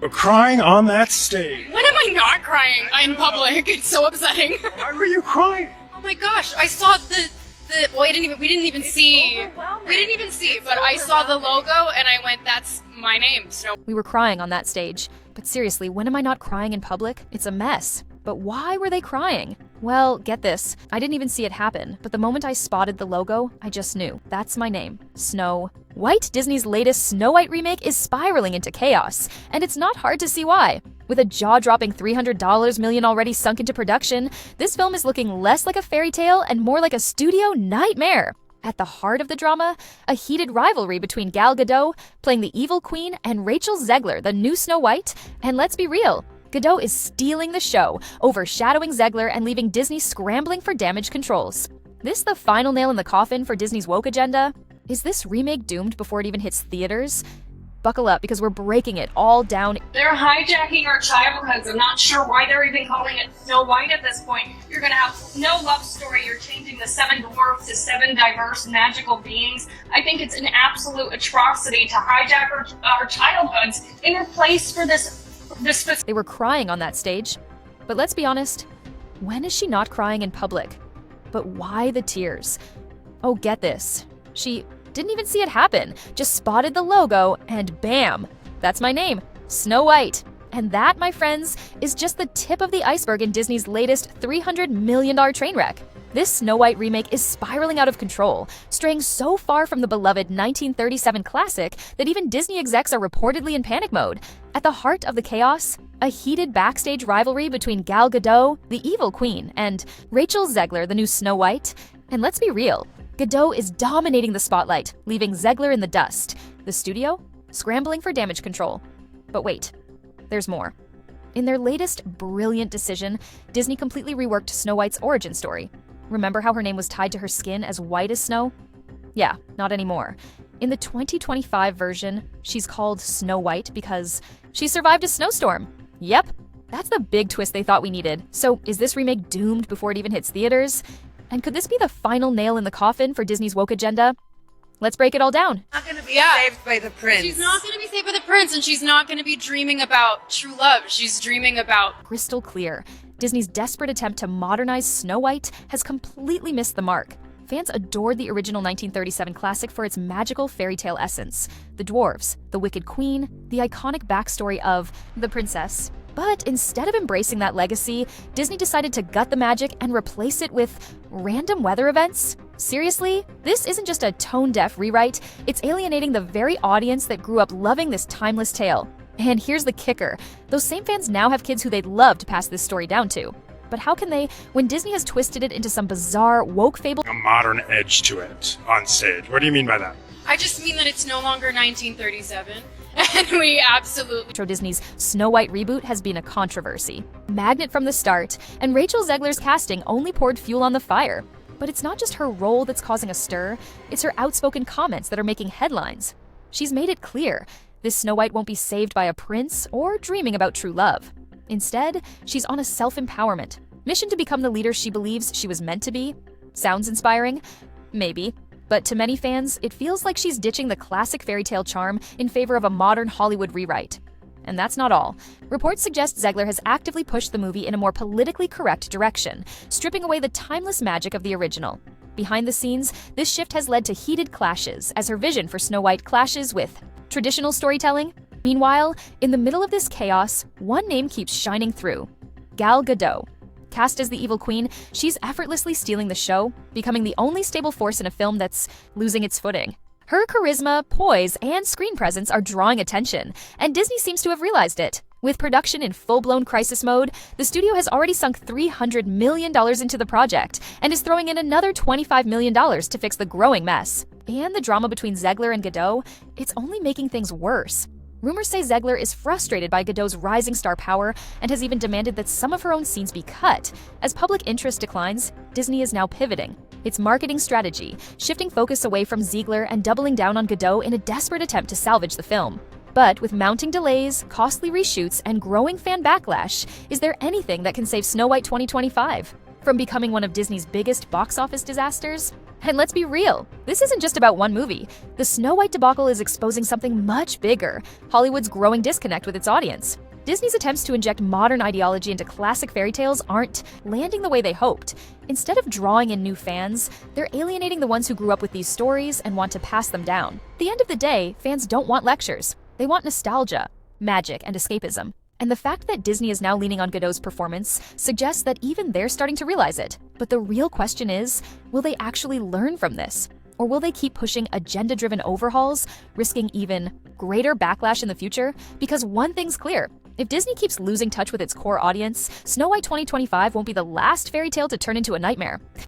But crying on that stage. When am I not crying in public? It's so upsetting. Why were you crying? Oh my gosh, I saw well, we didn't even see, but I saw the logo and I went, that's my name. So We were crying on that stage. But seriously, when am I not crying in public? It's a mess. But why were they crying? Well, get this. I didn't even see it happen, but the moment I spotted the logo, I just knew. That's my name. Snow White. Disney's latest Snow White remake is spiraling into chaos, and it's not hard to see why. With a jaw-dropping $300 million already sunk into production, this film is looking less like a fairy tale and more like a studio nightmare. At the heart of the drama, a heated rivalry between Gal Gadot, playing the evil queen, and Rachel Zegler, the new Snow White. And let's be real, Gadot is stealing the show, overshadowing Zegler and leaving Disney scrambling for damage controls. This the final nail in the coffin for Disney's woke agenda? Is this remake doomed before it even hits theaters? Buckle up, because we're breaking it all down. They're hijacking our childhoods. I'm not sure why they're even calling it Snow White at this point. You're gonna have no love story. You're changing the 7 dwarfs to 7 diverse magical beings. I think it's an absolute atrocity to hijack our childhoods in replace for this. They were crying on that stage. But let's be honest, when is she not crying in public? But why the tears? Oh, get this. She didn't even see it happen, just spotted the logo, and bam! That's my name, Snow White. And that, my friends, is just the tip of the iceberg in Disney's latest $300 million train wreck. This Snow White remake is spiraling out of control, straying so far from the beloved 1937 classic that even Disney execs are reportedly in panic mode. At the heart of the chaos, a heated backstage rivalry between Gal Gadot, the evil queen, and Rachel Zegler, the new Snow White. And let's be real, Gadot is dominating the spotlight, leaving Zegler in the dust. The studio? Scrambling for damage control. But wait, there's more. In their latest brilliant decision, Disney completely reworked Snow White's origin story. Remember how her name was tied to her skin as white as snow? Yeah, not anymore. In the 2025 version, she's called Snow White because she survived a snowstorm. Yep, that's the big twist they thought we needed. So is this remake doomed before it even hits theaters? And could this be the final nail in the coffin for Disney's woke agenda? Let's break it all down. Not going to be saved by the prince. she's not going to be saved by the prince, and she's not going to be dreaming about true love. She's dreaming about Crystal clear. Disney's desperate attempt to modernize Snow White has completely missed the mark. Fans adored the original 1937 classic for its magical fairy tale essence. The dwarves, the wicked queen, the iconic backstory of the princess. But instead of embracing that legacy, Disney decided to gut the magic and replace it with random weather events. Seriously? This isn't just a tone-deaf rewrite, it's alienating the very audience that grew up loving this timeless tale. And here's the kicker. Those same fans now have kids who they'd love to pass this story down to. But how can they, when Disney has twisted it into some bizarre, woke fable? A modern edge to it on stage. What do you mean by that? I just mean that it's no longer 1937, and we absolutely... Disney's Snow White reboot has been a controversy. Magnet from the start, and Rachel Zegler's casting only poured fuel on the fire. But it's not just her role that's causing a stir, it's her outspoken comments that are making headlines. She's made it clear, this Snow White won't be saved by a prince or dreaming about true love. Instead, she's on a self-empowerment mission to become the leader she believes she was meant to be. Sounds inspiring? Maybe. But to many fans, it feels like she's ditching the classic fairy tale charm in favor of a modern Hollywood rewrite. And that's not all. Reports suggest Zegler has actively pushed the movie in a more politically correct direction, stripping away the timeless magic of the original. Behind the scenes, this shift has led to heated clashes as her vision for Snow White clashes with traditional storytelling. Meanwhile, in the middle of this chaos, one name keeps shining through: Gal Gadot. Cast as the evil queen, she's effortlessly stealing the show, becoming the only stable force in a film that's losing its footing. Her charisma, poise, and screen presence are drawing attention, and Disney seems to have realized it. With production in full-blown crisis mode, the studio has already sunk $300 million into the project and is throwing in another $25 million to fix the growing mess. And the drama between Zegler and Gadot, it's only making things worse. Rumors say Zegler is frustrated by Gadot's rising star power and has even demanded that some of her own scenes be cut. As public interest declines, Disney is now pivoting its marketing strategy, shifting focus away from Zegler and doubling down on Gadot in a desperate attempt to salvage the film. But with mounting delays, costly reshoots, and growing fan backlash, is there anything that can save Snow White 2025? from becoming one of Disney's biggest box office disasters? And let's be real, this isn't just about one movie. The Snow White debacle is exposing something much bigger: Hollywood's growing disconnect with its audience. Disney's attempts to inject modern ideology into classic fairy tales aren't landing the way they hoped. Instead of drawing in new fans, they're alienating the ones who grew up with these stories and want to pass them down. At the end of the day, fans don't want lectures. They want nostalgia, magic, and escapism. And the fact that Disney is now leaning on Gadot's performance suggests that even they're starting to realize it. But the real question is, will they actually learn from this? Or will they keep pushing agenda-driven overhauls, risking even greater backlash in the future? Because one thing's clear: if Disney keeps losing touch with its core audience, Snow White 2025 won't be the last fairy tale to turn into a nightmare.